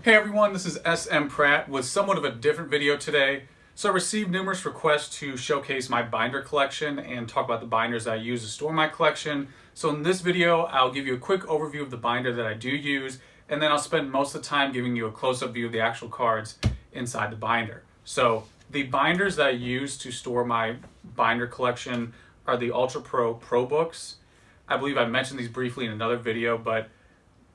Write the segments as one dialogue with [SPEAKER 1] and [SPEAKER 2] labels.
[SPEAKER 1] Hey everyone, this is smpratte with somewhat of a different video today. So I received numerous requests to showcase my binder collection and talk about the binders I use to store my collection. So in this video, I'll give you a quick overview of the binder that I do use, and then I'll spend most of the time giving you a close-up view of the actual cards inside the binder. So the binders that I use to store my binder collection are the Ultra Pro books. I believe I mentioned these briefly in another video, but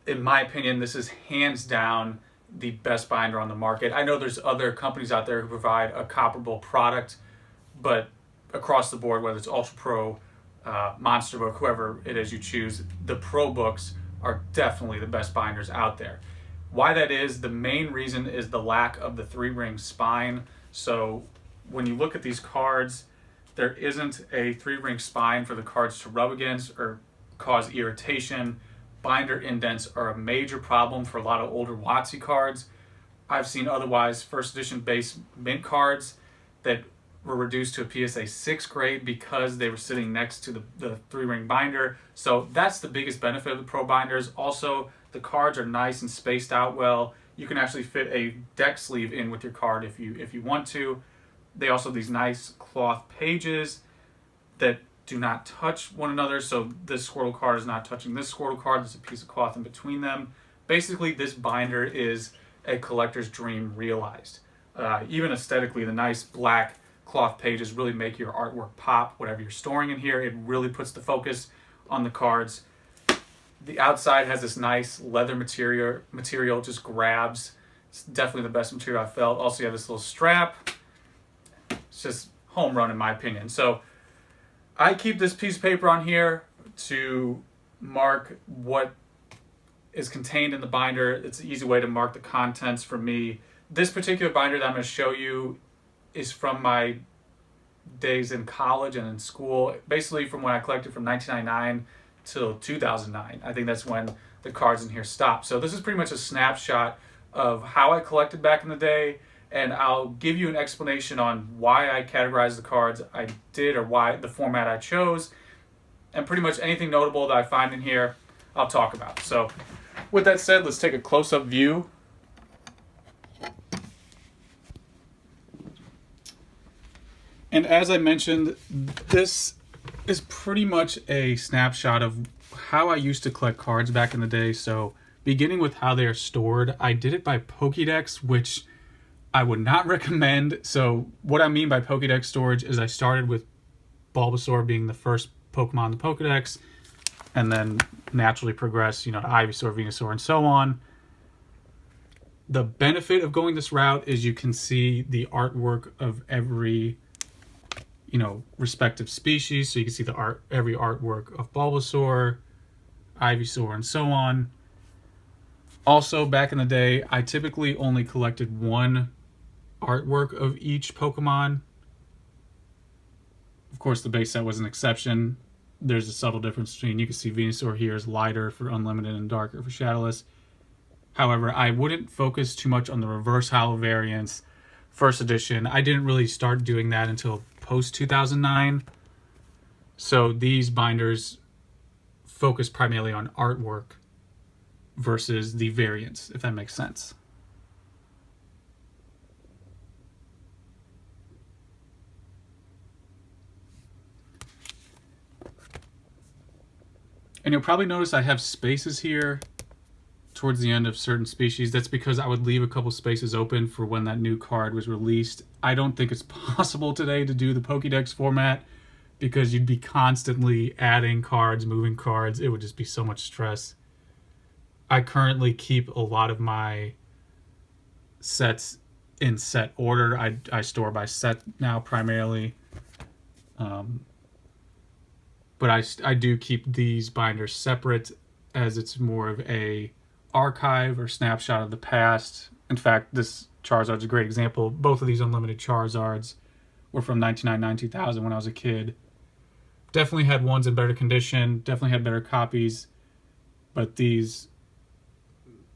[SPEAKER 1] in my opinion, this is hands down the best binder on the market. I know there's other companies out there who provide a comparable product, but across the board, whether it's Ultra Pro, Monster Book, whoever it is you choose, the Pro books are definitely the best binders out there. Why that is, the main reason is the lack of the three-ring spine. So when you look at these cards, there isn't a three-ring spine for the cards to rub against or cause irritation. Binder indents are a major problem for a lot of older WotC cards. I've seen otherwise first edition base mint cards that were reduced to a PSA 6 grade because they were sitting next to the three-ring binder. So that's the biggest benefit of the Pro binders. Also, the cards are nice and spaced out well. You can actually fit a deck sleeve in with your card if you want to. They also have these nice cloth pages that do not touch one another, so this Squirtle card is not touching this Squirtle card. There's a piece of cloth in between them. Basically, this binder is a collector's dream realized. Even aesthetically, the nice black cloth pages really make your artwork pop, whatever you're storing in here. It really puts the focus on the cards. The outside has this nice leather material, just grabs. It's definitely the best material I've felt. Also, you have this little strap. It's just home run in my opinion. So I keep this piece of paper on here to mark what is contained in the binder. It's an easy way to mark the contents for me. This particular binder that I'm going to show you is from my days in college and in school, basically from when I collected from 1999 till 2009. I think that's when the cards in here stopped. So this is pretty much a snapshot of how I collected back in the day, and I'll give you an explanation on why I categorized the cards I did or why the format I chose, and pretty much anything notable that I find in here I'll talk about. So with that said, let's take a close-up view. And as I mentioned, this is pretty much a snapshot of how I used to collect cards back in the day. So beginning with how they are stored, I did it by Pokedex, which I would not recommend. So what I mean by Pokedex storage is I started with Bulbasaur being the first Pokemon in the Pokedex, and then naturally progressed, to Ivysaur, Venusaur, and so on. The benefit of going this route is you can see the artwork of every, respective species. So you can see every artwork of Bulbasaur, Ivysaur, and so on. Also, back in the day, I typically only collected one artwork of each Pokemon. Of course, the base set was an exception. There's a subtle difference between, you can see Venusaur here is lighter for Unlimited and darker for Shadowless. However, I wouldn't focus too much on the reverse holo variants. First edition, I didn't really start doing that until post 2009. So these binders focus primarily on artwork versus the variants, if that makes sense. And you'll probably notice I have spaces here towards the end of certain species. That's because I would leave a couple spaces open for when that new card was released. I don't think it's possible today to do the Pokédex format because you'd be constantly adding cards, moving cards. It would just be so much stress. I currently keep a lot of my sets in set order. I store by set now primarily. But I do keep these binders separate as it's more of a archive or snapshot of the past. In fact, this Charizard's a great example. Both of these Unlimited Charizards were from 1999, 2000 when I was a kid. Definitely had ones in better condition, definitely had better copies, but these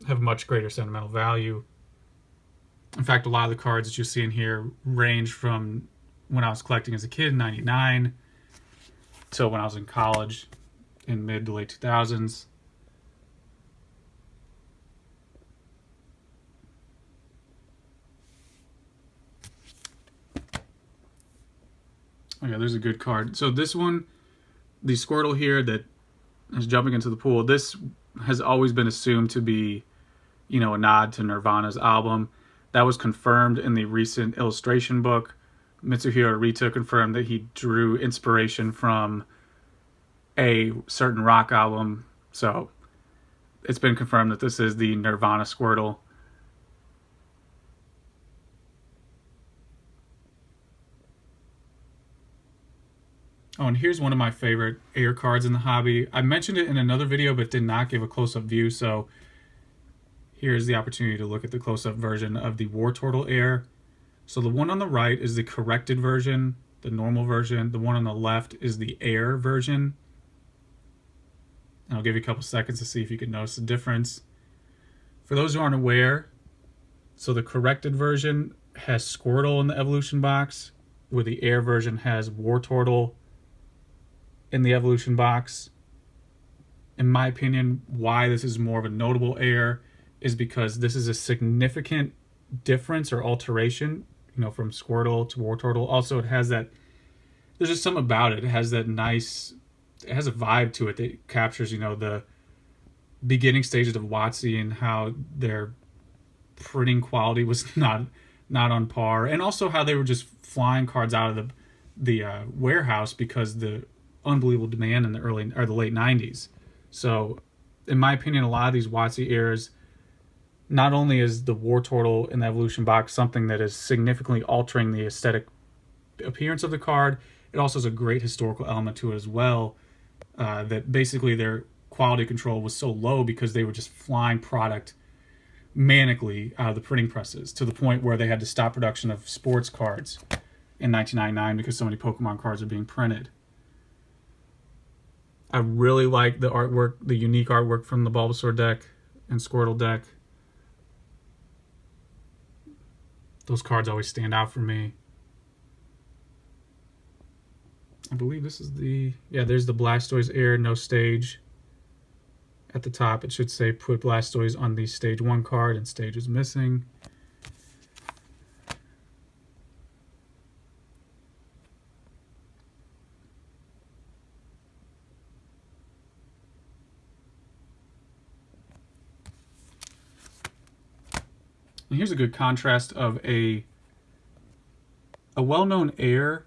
[SPEAKER 1] have much greater sentimental value. In fact, a lot of the cards that you see in here range from when I was collecting as a kid in 99 till when I was in college in mid to late 2000s. Oh yeah, there's a good card. So this one, the Squirtle here that is jumping into the pool, this has always been assumed to be, a nod to Nirvana's album. That was confirmed in the recent illustration book. Mitsuhiro Rita confirmed that he drew inspiration from a certain rock album. So it's been confirmed that this is the Nirvana Squirtle. Oh, and here's one of my favorite air cards in the hobby. I mentioned it in another video, but did not give a close-up view, so here's the opportunity to look at the close-up version of the Wartortle Air. So the one on the right is the corrected version, the normal version. The one on the left is the Air version. And I'll give you a couple seconds to see if you can notice the difference. For those who aren't aware, so the corrected version has Squirtle in the evolution box, where the Air version has Wartortle in the evolution box. In my opinion, why this is more of a notable Air is because this is a significant difference or alteration, from Squirtle to Wartortle. Also, it has that, there's just something about it. It has that nice, it has a vibe to it that captures, the beginning stages of WotC and how their printing quality was not on par, and also how they were just flying cards out of the warehouse because the unbelievable demand in the late 90s. So in my opinion, a lot of these WotC airs, not only is the Wartortle in the evolution box something that is significantly altering the aesthetic appearance of the card, it also has a great historical element to it as well, that basically their quality control was so low because they were just flying product manically out of the printing presses, to the point where they had to stop production of sports cards in 1999 because so many Pokemon cards are being printed. I really like the artwork, the unique artwork from the Bulbasaur deck and Squirtle deck. Those cards always stand out for me. I believe this is there's the Blastoise Air, no stage. At the top, it should say put Blastoise on the stage 1 card, and stage is missing. And here's a good contrast of a well-known Air,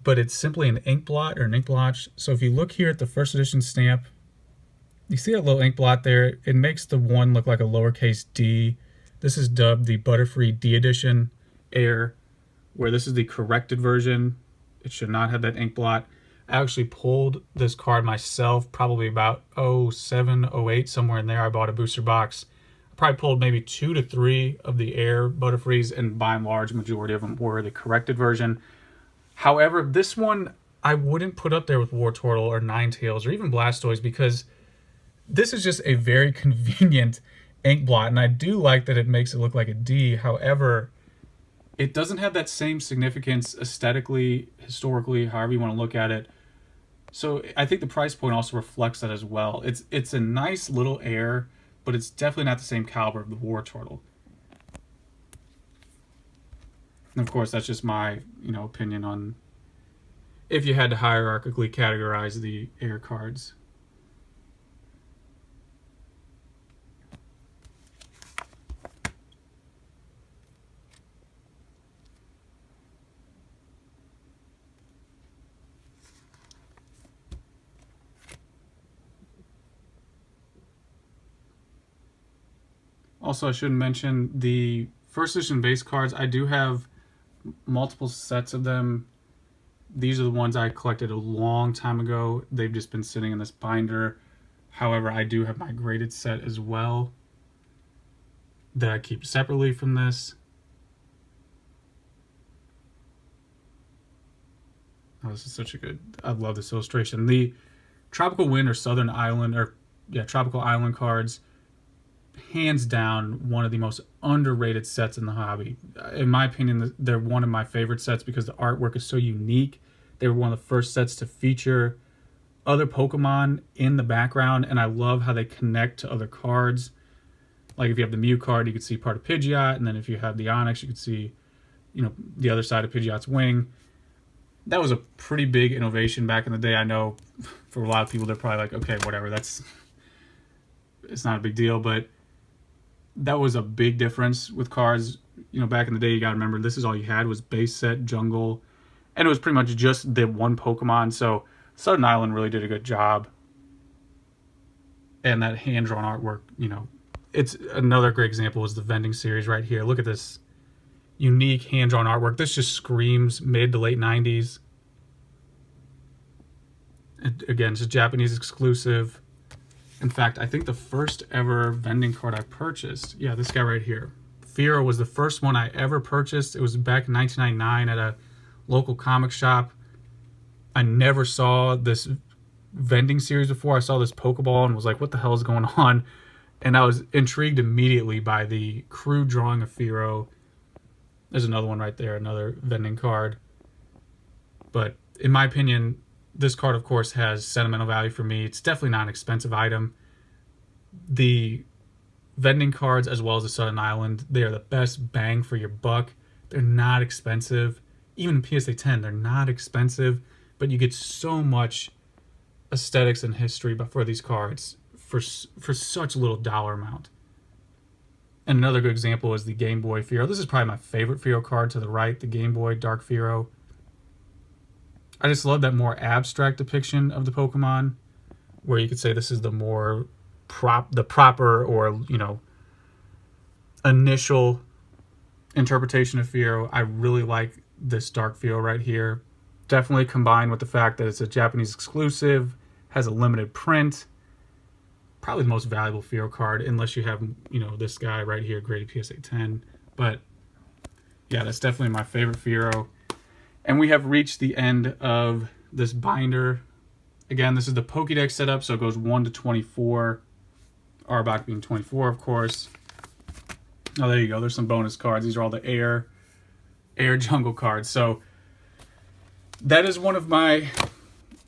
[SPEAKER 1] but it's simply an ink blot or an ink blotch. So if you look here at the first edition stamp, you see a little ink blot there. It makes the one look like a lowercase d. This is dubbed the Butterfree D edition Air, where this is the corrected version. It should not have that ink blot. I actually pulled this card myself probably about 07, 08, somewhere in there. I bought a booster box. I probably pulled maybe 2 to 3 of the Air Butterfrees, and by and large, majority of them were the corrected version. However, this one I wouldn't put up there with Wartortle or Ninetales or even Blastoise, because this is just a very convenient ink blot, and I do like that it makes it look like a D. However, it doesn't have that same significance aesthetically, historically, however you want to look at it. So I think the price point also reflects that as well. It's a nice little Air, but it's definitely not the same caliber of the Wartortle. And of course, that's just my opinion on if you had to hierarchically categorize the Air cards. Also, I should mention the first edition base cards. I do have multiple sets of them. These are the ones I collected a long time ago. They've just been sitting in this binder. However, I do have my graded set as well that I keep separately from this. Oh, this is such a good, I love this illustration. The Tropical Wind or Southern Island, Tropical Island cards, hands down one of the most underrated sets in the hobby. In my opinion, they're one of my favorite sets because the artwork is so unique. They were one of the first sets to feature other Pokemon in the background, and I love how they connect to other cards. Like if you have the Mew card, you can see part of Pidgeot, and then if you have the Onix, you can see, the other side of Pidgeot's wing. That was a pretty big innovation back in the day. I know for a lot of people, they're probably like, okay, whatever, it's not a big deal, but that was a big difference with cards. You know, back in the day, you gotta remember, this is all you had was base set, jungle, and it was pretty much just the one Pokemon, so Southern Island really did a good job. And that hand-drawn artwork, you know, it's another great example is the vending series right here. Look at this unique hand-drawn artwork. This just screams mid to late 90s. And again, it's a Japanese exclusive. In fact, I think the first ever vending card I purchased, yeah, this guy right here. Firo was the first one I ever purchased. It was back in 1999 at a local comic shop. I never saw this vending series before. I saw this Pokeball and was like, what the hell is going on? And I was intrigued immediately by the crude drawing of Firo. There's another one right there, another vending card. But in my opinion, this card, of course, has sentimental value for me. It's definitely not an expensive item. The vending cards, as well as the Southern Island, they are the best bang for your buck. They're not expensive. Even in PSA 10, they're not expensive, but you get so much aesthetics and history for these cards for such little dollar amount. And another good example is the Game Boy Firo. This is probably my favorite Firo card to the right, the Game Boy Dark Firo. I just love that more abstract depiction of the Pokemon, where you could say this is the more proper, or, you know, initial interpretation of Firo. I really like this Dark Firo right here. Definitely combined with the fact that it's a Japanese exclusive, has a limited print. Probably the most valuable Firo card, unless you have, you know, this guy right here, graded PSA 10. But yeah, that's definitely my favorite Firo. And we have reached the end of this binder. Again, this is the Pokedex setup, so it goes 1 to 24. Arbok being 24, of course. Oh, there you go. There's some bonus cards. These are all the air jungle cards. So that is one of my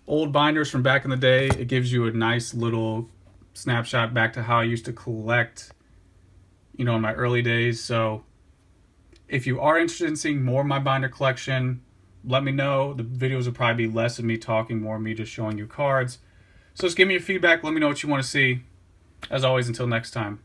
[SPEAKER 1] old binders from back in the day. It gives you a nice little snapshot back to how I used to collect, you know, in my early days. So if you are interested in seeing more of my binder collection, let me know. The videos will probably be less of me talking, more of me just showing you cards. So just give me your feedback. Let me know what you want to see. As always, until next time.